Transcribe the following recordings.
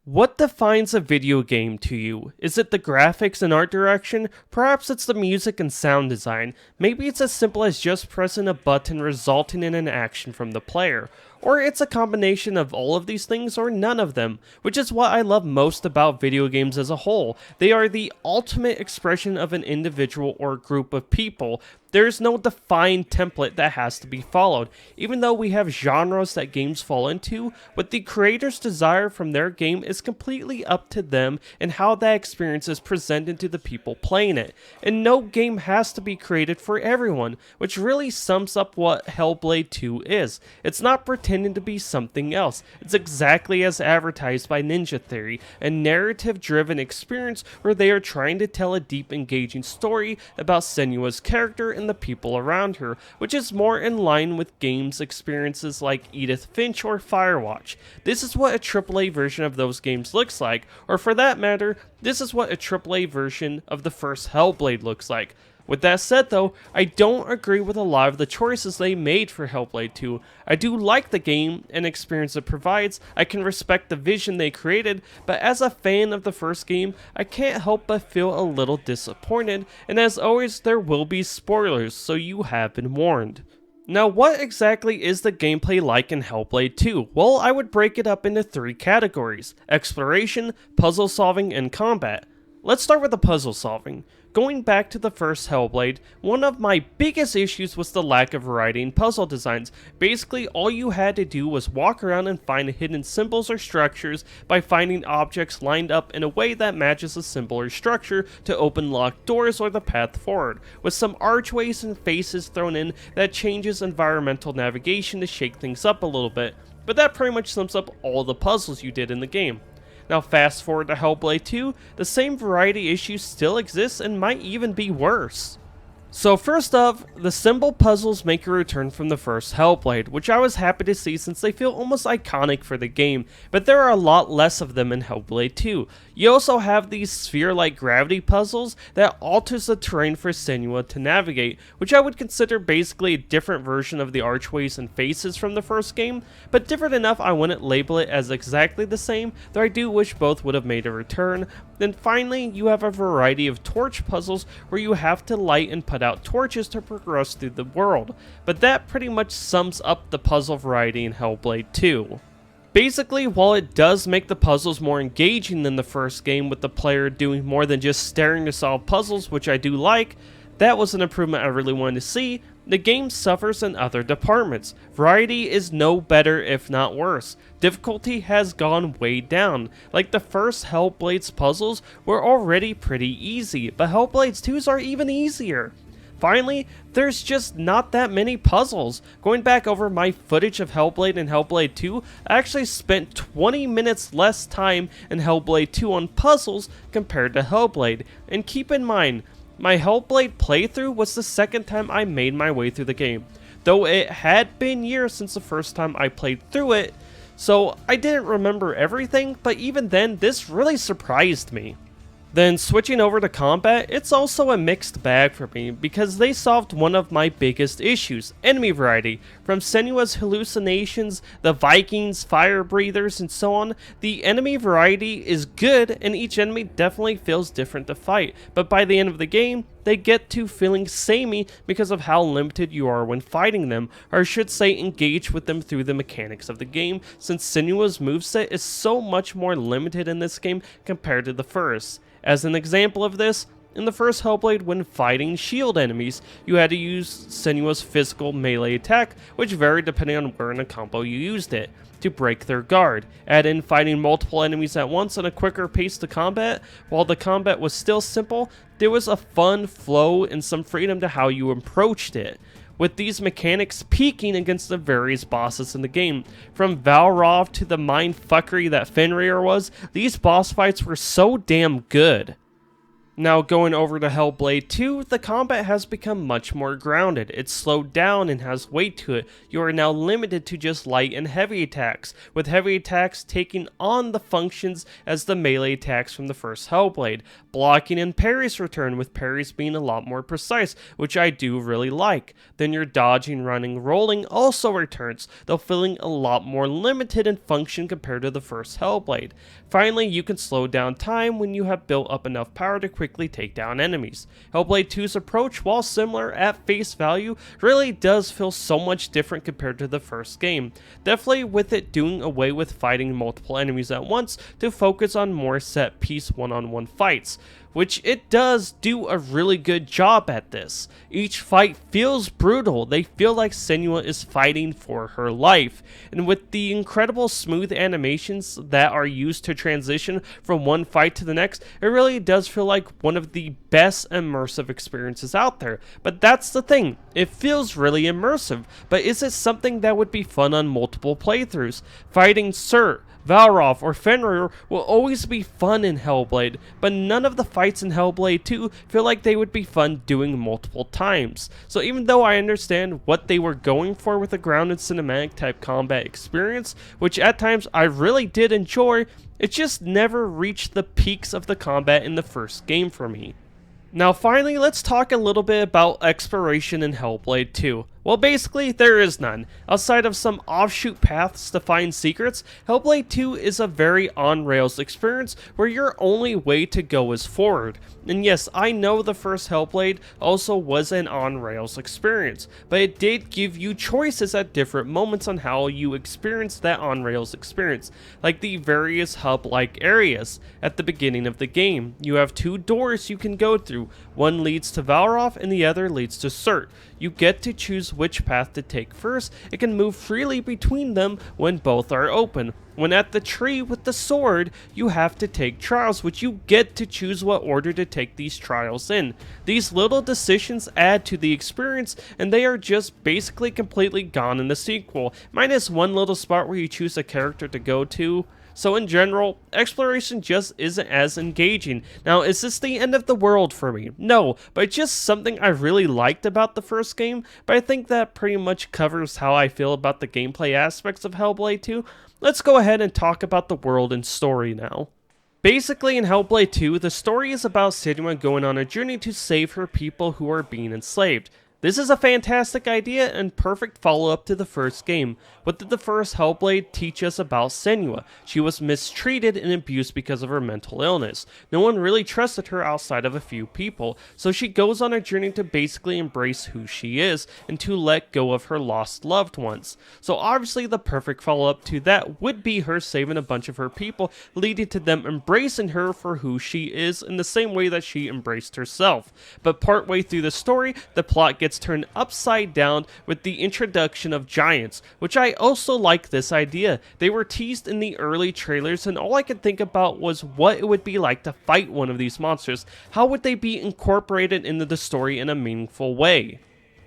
What defines a video game to you? Is it the graphics and art direction? Perhaps it's the music and sound design. Maybe it's as simple as just pressing a button resulting in an action from the player. Or it's a combination of all of these things or none of them, which is what I love most about video games as a whole. They are the ultimate expression of an individual or group of people. There is no defined template that has to be followed. Even though we have genres that games fall into, what the creator's desire from their game is completely up to them and how that experience is presented to the people playing it. And no game has to be created for everyone, which really sums up what Hellblade 2 is. It's not pretending to be something else. It's exactly as advertised by Ninja Theory, a narrative-driven experience where they are trying to tell a deep, engaging story about Senua's character and the people around her, which is more in line with games experiences like Edith Finch or Firewatch. This is what a AAA version of those games looks like, or for that matter, this is what a AAA version of the first Hellblade looks like. With that said though, I don't agree with a lot of the choices they made for Hellblade 2. I do like the game and experience it provides, I can respect the vision they created, but as a fan of the first game, I can't help but feel a little disappointed, and as always, there will be spoilers, so you have been warned. Now, what exactly is the gameplay like in Hellblade 2? Well, I would break it up into three categories: exploration, puzzle solving, and combat. Let's start with the puzzle solving. Going back to the first Hellblade, one of my biggest issues was the lack of variety in puzzle designs. Basically, all you had to do was walk around and find hidden symbols or structures by finding objects lined up in a way that matches a symbol or structure to open locked doors or the path forward, with some archways and faces thrown in that changes environmental navigation to shake things up a little bit. But that pretty much sums up all the puzzles you did in the game. Now fast forward to Hellblade 2, the same variety issues still exist and might even be worse. So first off, the symbol puzzles make a return from the first Hellblade, which I was happy to see since they feel almost iconic for the game, but there are a lot less of them in Hellblade 2. You also have these sphere-like gravity puzzles that alters the terrain for Senua to navigate, which I would consider basically a different version of the archways and faces from the first game, but different enough I wouldn't label it as exactly the same, though I do wish both would have made a return. Then finally, you have a variety of torch puzzles where you have to light and put out torches to progress through the world, but that pretty much sums up the puzzle variety in Hellblade 2. Basically, while it does make the puzzles more engaging than the first game with the player doing more than just staring to solve puzzles, which I do like, that was an improvement I really wanted to see, the game suffers in other departments. Variety is no better if not worse. Difficulty has gone way down. Like the first Hellblade's puzzles were already pretty easy, but Hellblade's 2's are even easier. Finally, there's just not that many puzzles. Going back over my footage of Hellblade and Hellblade 2, I actually spent 20 minutes less time in Hellblade 2 on puzzles compared to Hellblade. And keep in mind, my Hellblade playthrough was the second time I made my way through the game, though it had been years since the first time I played through it, so I didn't remember everything, but even then, this really surprised me. Then switching over to combat, it's also a mixed bag for me because they solved one of my biggest issues, enemy variety. From Senua's hallucinations, the Vikings, fire breathers, and so on, the enemy variety is good and each enemy definitely feels different to fight, but by the end of the game, they get to feeling samey because of how limited you are when fighting them, or I should say engage with them through the mechanics of the game, since Senua's moveset is so much more limited in this game compared to the first. As an example of this, in the first Hellblade, when fighting shield enemies, you had to use Senua's physical melee attack, which varied depending on where in a combo you used it, to break their guard. Add in fighting multiple enemies at once and a quicker pace to combat. While the combat was still simple, there was a fun flow and some freedom to how you approached it, with these mechanics peaking against the various bosses in the game. From Valrov to the mindfuckery that Fenrir was, these boss fights were so damn good. Now going over to Hellblade 2, the combat has become much more grounded. It's slowed down and has weight to it. You are now limited to just light and heavy attacks, with heavy attacks taking on the functions as the melee attacks from the first Hellblade. Blocking and parries return, with parries being a lot more precise, which I do really like. Then your dodging, running, rolling also returns, though feeling a lot more limited in function compared to the first Hellblade. Finally, you can slow down time when you have built up enough power to quickly take down enemies. Hellblade 2's approach, while similar at face value, really does feel so much different compared to the first game. Definitely with it doing away with fighting multiple enemies at once to focus on more set-piece one-on-one fights, which it does do a really good job at this. Each fight feels brutal. They feel like Senua is fighting for her life, and with the incredible smooth animations that are used to transition from one fight to the next, it really does feel like one of the best immersive experiences out there. But that's the thing, it feels really immersive, but is it something that would be fun on multiple playthroughs? Fighting Sir, Valroth, or Fenrir will always be fun in Hellblade, but none of the fights in Hellblade 2 feel like they would be fun doing multiple times. So even though I understand what they were going for with a grounded cinematic type combat experience, which at times I really did enjoy, it just never reached the peaks of the combat in the first game for me. Now finally, let's talk a little bit about exploration in Hellblade 2. Well, basically, there is none. Outside of some offshoot paths to find secrets, Hellblade 2 is a very on-rails experience where your only way to go is forward. And yes, I know the first Hellblade also was an on-rails experience, but it did give you choices at different moments on how you experience that on-rails experience, like the various hub-like areas. At the beginning of the game, you have two doors you can go through. One leads to Valroth and the other leads to Surt. You get to choose which path to take first. It can move freely between them when both are open. When at the tree with the sword, you have to take trials, which you get to choose what order to take these trials in. These little decisions add to the experience, and they are just basically completely gone in the sequel, minus one little spot where you choose a character to go to. So in general, exploration just isn't as engaging. Now, is this the end of the world for me? No, but it's just something I really liked about the first game, but I think that pretty much covers how I feel about the gameplay aspects of Hellblade 2. Let's go ahead and talk about the world and story now. Basically, in Hellblade 2, the story is about Senua going on a journey to save her people who are being enslaved. This is a fantastic idea and perfect follow-up to the first game. What did the first Hellblade teach us about Senua? She was mistreated and abused because of her mental illness. No one really trusted her outside of a few people, so she goes on a journey to basically embrace who she is and to let go of her lost loved ones. So obviously the perfect follow-up to that would be her saving a bunch of her people, leading to them embracing her for who she is in the same way that she embraced herself. But partway through the story, the plot gets turned upside down with the introduction of giants, which I also like this idea. They were teased in the early trailers, and all I could think about was what it would be like to fight one of these monsters. How would they be incorporated into the story in a meaningful way?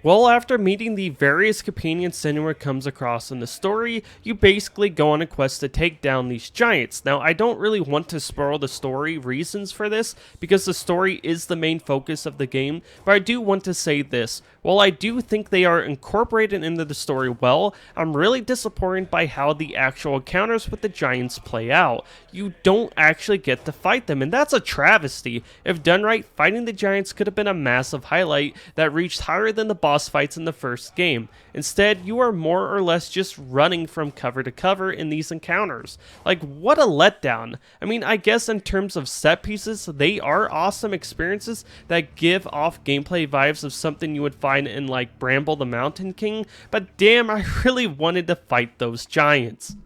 Well, after meeting the various companions Senua comes across in the story, you basically go on a quest to take down these giants. Now, I don't really want to spoil the story reasons for this, because the story is the main focus of the game, but I do want to say this. While I do think they are incorporated into the story well, I'm really disappointed by how the actual encounters with the giants play out. You don't actually get to fight them, and that's a travesty. If done right, fighting the giants could have been a massive highlight that reached higher than the boss fights in the first game. Instead, you are more or less just running from cover to cover in these encounters. Like, what a letdown. I mean, I guess in terms of set pieces, they are awesome experiences that give off gameplay vibes of something you would find in like Bramble the Mountain King, but damn, I really wanted to fight those giants.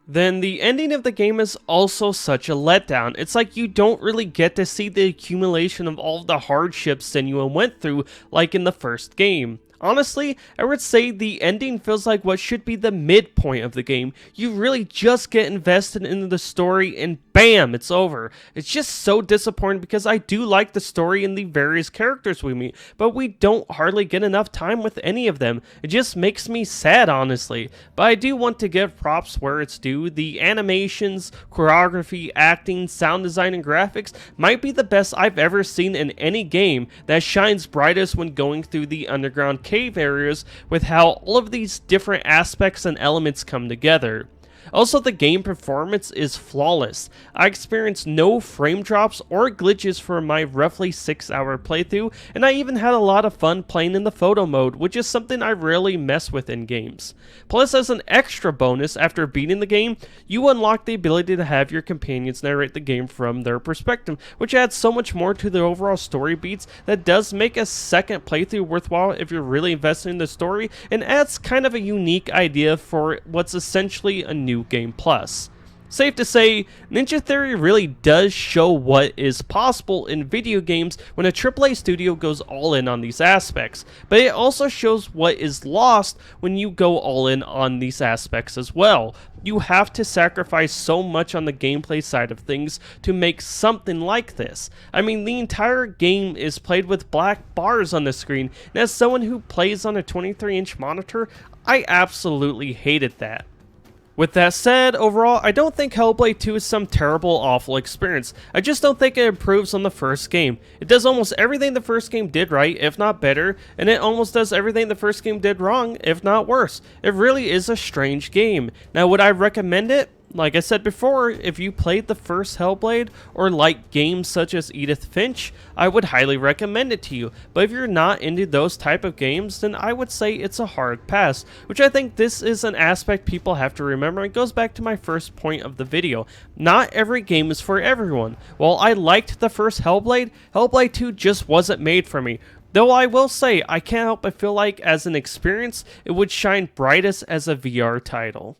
Then the ending of the game is also such a letdown. It's like you don't really get to see the accumulation of all the hardships Senua went through like in the first game. Honestly, I would say the ending feels like what should be the midpoint of the game. You really just get invested into the story and bam, it's over. It's just so disappointing because I do like the story and the various characters we meet, but we don't hardly get enough time with any of them. It just makes me sad, honestly. But I do want to give props where it's due. The animations, choreography, acting, sound design, and graphics might be the best I've ever seen in any game that shines brightest when going through the underground cave areas with how all of these different aspects and elements come together. Also, the game performance is flawless. I experienced no frame drops or glitches for my roughly 6-hour playthrough, and I even had a lot of fun playing in the photo mode, which is something I rarely mess with in games. Plus, as an extra bonus, after beating the game, you unlock the ability to have your companions narrate the game from their perspective, which adds so much more to the overall story beats that does make a second playthrough worthwhile if you're really invested in the story, and adds kind of a unique idea for what's essentially a new Game Plus. Safe to say, Ninja Theory really does show what is possible in video games when a AAA studio goes all in on these aspects, but it also shows what is lost when you go all in on these aspects as well. You have to sacrifice so much on the gameplay side of things to make something like this. I mean, the entire game is played with black bars on the screen, and as someone who plays on a 23-inch monitor, I absolutely hated that. With that said, overall, I don't think Hellblade 2 is some terrible, awful experience. I just don't think it improves on the first game. It does almost everything the first game did right, if not better, and it almost does everything the first game did wrong, if not worse. It really is a strange game. Now, would I recommend it? Like I said before, if you played the first Hellblade, or like games such as Edith Finch, I would highly recommend it to you. But if you're not into those type of games, then I would say it's a hard pass, which I think this is an aspect people have to remember. It goes back to my first point of the video. Not every game is for everyone. While I liked the first Hellblade, Hellblade 2 just wasn't made for me. Though I will say, I can't help but feel like as an experience, it would shine brightest as a VR title.